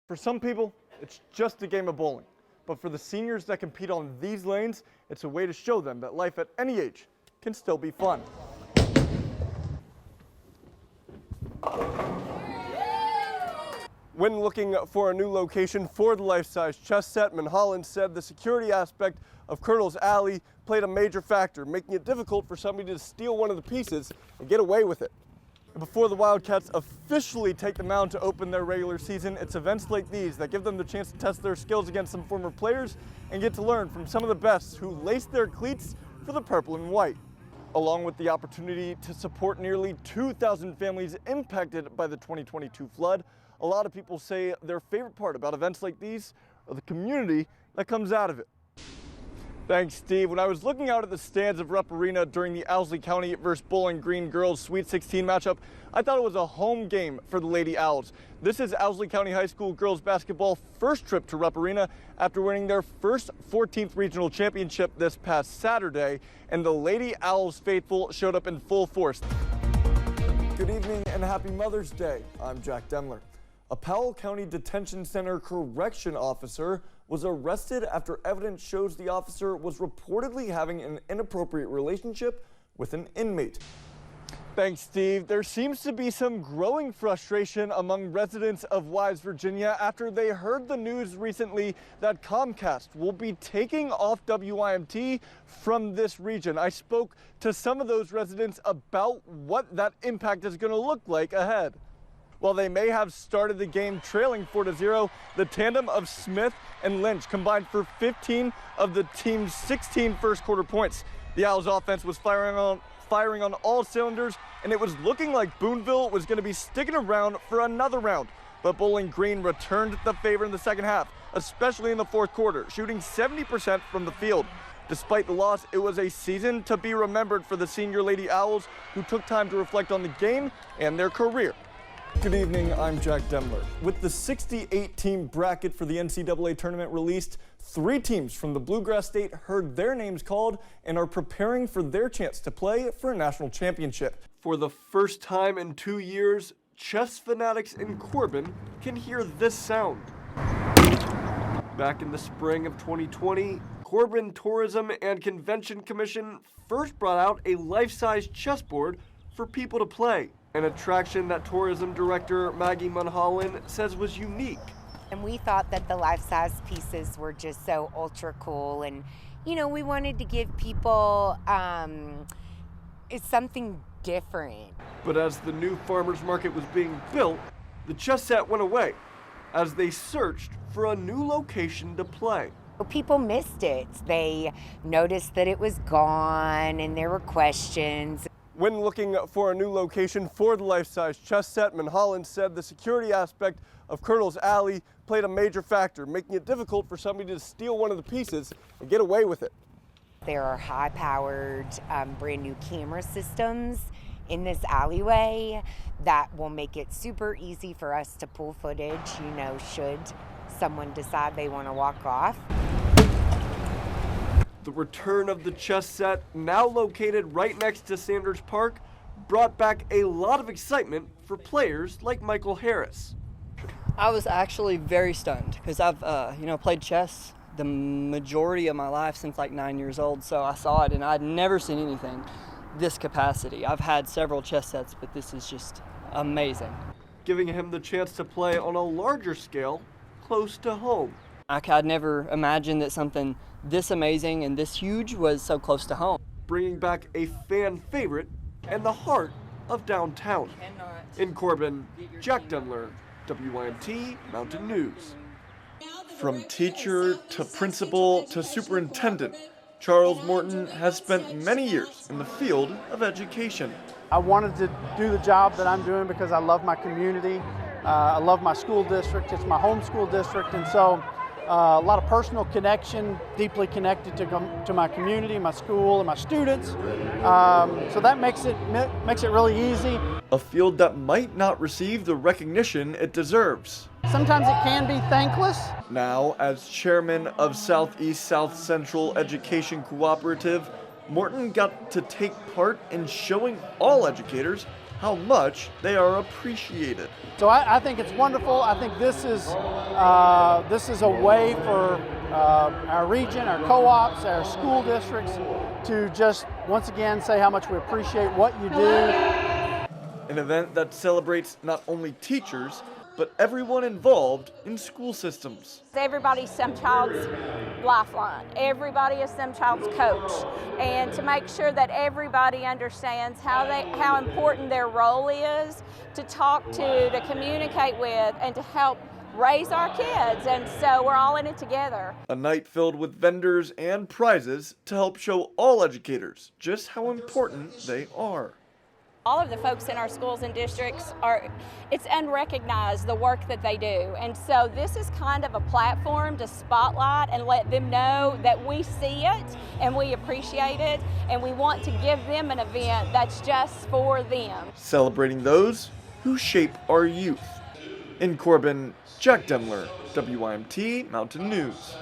For some people, it's just a game of bowling. But for the seniors that compete on these lanes, it's a way to show them that life at any age can still be fun. When looking for a new location for the life-size chess set, Mulholland said the security aspect of Colonel's Alley played a major factor, making it difficult for somebody to steal one of the pieces and get away with it. Before the Wildcats officially take the mound to open their regular season, it's events like these that give them the chance to test their skills against some former players and get to learn from some of the best who laced their cleats for the purple and white. Along with the opportunity to support nearly 2,000 families impacted by the 2022 flood, a lot of people say their favorite part about events like these are the community that comes out of it. Thanks, Steve. When I was looking out at the stands of Rupp Arena during the Owsley County vs. Bowling Green girls Sweet 16 matchup, I thought it was a home game for the Lady Owls. This is Owsley County High School girls basketball first trip to Rupp Arena after winning their first 14th regional championship this past Saturday, and the Lady Owls faithful showed up in full force. Good evening and happy Mother's Day. I'm Jack Demmler. A Powell County Detention Center correction officer was arrested after evidence shows the officer was reportedly having an inappropriate relationship with an inmate. Thanks, Steve. There seems to be some growing frustration among residents of Wise, Virginia after they heard the news recently that Comcast will be taking off WYMT from this region. I spoke to some of those residents about what that impact is going to look like ahead. While they may have started the game trailing 4-0, the tandem of Smith and Lynch combined for 15 of the team's 16 first quarter points. The Owls offense was firing on all cylinders, and it was looking like Boonville was going to be sticking around for another round. But Bowling Green returned the favor in the second half, especially in the fourth quarter, shooting 70% from the field. Despite the loss, it was a season to be remembered for the senior Lady Owls, who took time to reflect on the game and their career. Good evening, I'm Jack Demmler. With the 68-team bracket for the NCAA tournament released, 3 teams from the Bluegrass State heard their names called and are preparing for their chance to play for a national championship. For the first time in 2 years, chess fanatics in Corbin can hear this sound. Back in the spring of 2020, Corbin Tourism and Convention Commission first brought out a life-size chessboard for people to play. An attraction that tourism director Maggie Mulholland says was unique. And we thought that the life-size pieces were just so ultra cool, and we wanted to give people it's something different. But as the new farmers market was being built, the chess set went away as they searched for a new location to play. People missed it. They noticed that it was gone, and there were questions. When looking for a new location for the life-size chess set, Mulholland said the security aspect of Colonel's Alley played a major factor, making it difficult for somebody to steal one of the pieces and get away with it. There are high-powered, brand new camera systems in this alleyway that will make it super easy for us to pull footage, should someone decide they want to walk off. The return of the chess set, now located right next to Sanders Park, brought back a lot of excitement for players like Michael Harris. I was actually very stunned because I've played chess the majority of my life since like 9 years old, so I saw it and I'd never seen anything this capacity. I've had several chess sets, but this is just amazing. Giving him the chance to play on a larger scale, close to home. I'd never imagined that something this amazing and this huge was so close to home. Bringing back a fan favorite and the heart of downtown. In Corbin, Jack Demmler, WYMT Mountain News. From teacher to principal to superintendent, Charles Morton has spent many years in the field of education. I wanted to do the job that I'm doing because I love my community. I love my school district. It's my home school district, and so a lot of personal connection, deeply connected to my community, my school, and my students. So that makes it really easy. A field that might not receive the recognition it deserves. Sometimes it can be thankless. Now, as chairman of Southeast South Central Education Cooperative, Morton got to take part in showing all educators how much they are appreciated. So I think it's wonderful. I think this is a way for our region, our co-ops, our school districts to just once again say how much we appreciate what you do. An event that celebrates not only teachers, but everyone involved in school systems. Everybody's some child's lifeline. Everybody is some child's coach. And to make sure that everybody understands how important their role is to talk to communicate with, and to help raise our kids. And so we're all in it together. A night filled with vendors and prizes to help show all educators just how important they are. All of the folks in our schools and districts it's unrecognized, the work that they do. And so this is kind of a platform to spotlight and let them know that we see it and we appreciate it, and we want to give them an event that's just for them. Celebrating those who shape our youth. In Corbin, Jack Demmler, WYMT Mountain News.